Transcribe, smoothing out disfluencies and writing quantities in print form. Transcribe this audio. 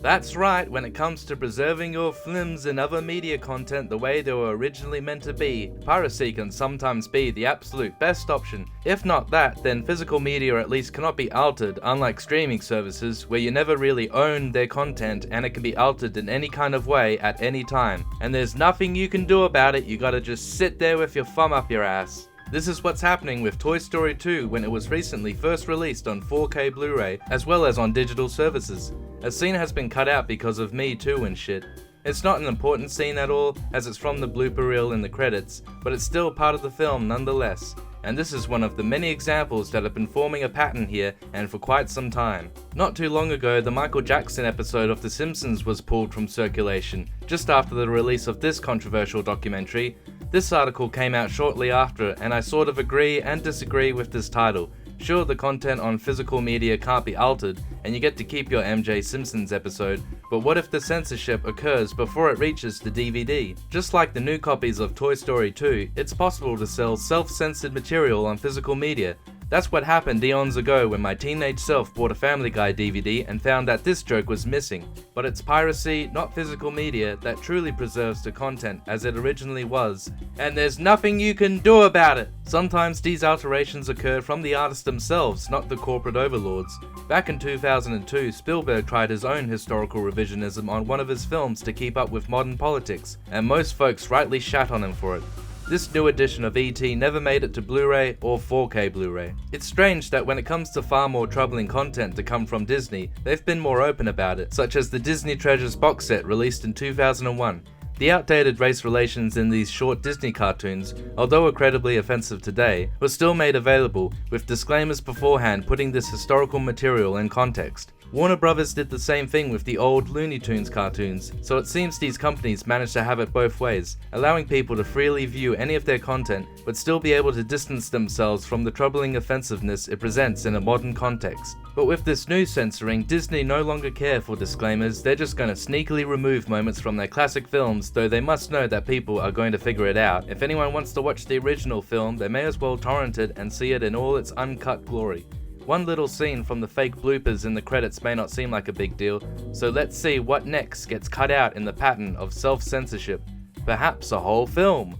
That's right, when it comes to preserving your films and other media content the way they were originally meant to be, piracy can sometimes be the absolute best option. If not that, then physical media at least cannot be altered, unlike streaming services where you never really own their content and it can be altered in any kind of way at any time. And there's nothing you can do about it, you gotta just sit there with your thumb up your ass. This is what's happening with Toy Story 2 when it was recently first released on 4K Blu-ray as well as on digital services. A scene has been cut out because of Me Too and shit. It's not an important scene at all, as it's from the blooper reel in the credits, but it's still part of the film nonetheless. And this is one of the many examples that have been forming a pattern here and for quite some time. Not too long ago, the Michael Jackson episode of The Simpsons was pulled from circulation, just after the release of this controversial documentary. This article came out shortly after, and I sort of agree and disagree with this title. Sure, the content on physical media can't be altered, and you get to keep your MJ Simpsons episode, but what if the censorship occurs before it reaches the DVD? Just like the new copies of Toy Story 2, it's possible to sell self-censored material on physical media. That's what happened eons ago when my teenage self bought a Family Guy DVD and found that this joke was missing. But it's piracy, not physical media, that truly preserves the content as it originally was. And there's nothing you can do about it! Sometimes these alterations occur from the artists themselves, not the corporate overlords. Back in 2002, Spielberg tried his own historical revisionism on one of his films to keep up with modern politics, and most folks rightly shat on him for it. This new edition of E.T. never made it to Blu-ray or 4K Blu-ray. It's strange that when it comes to far more troubling content to come from Disney, they've been more open about it, such as the Disney Treasures box set released in 2001. The outdated race relations in these short Disney cartoons, although incredibly offensive today, were still made available, with disclaimers beforehand putting this historical material in context. Warner Brothers did the same thing with the old Looney Tunes cartoons, so it seems these companies managed to have it both ways, allowing people to freely view any of their content, but still be able to distance themselves from the troubling offensiveness it presents in a modern context. But with this new censoring, Disney no longer care for disclaimers, they're just going to sneakily remove moments from their classic films, though they must know that people are going to figure it out. If anyone wants to watch the original film, they may as well torrent it and see it in all its uncut glory. One little scene from the fake bloopers in the credits may not seem like a big deal, so let's see what next gets cut out in the pattern of self-censorship. Perhaps a whole film.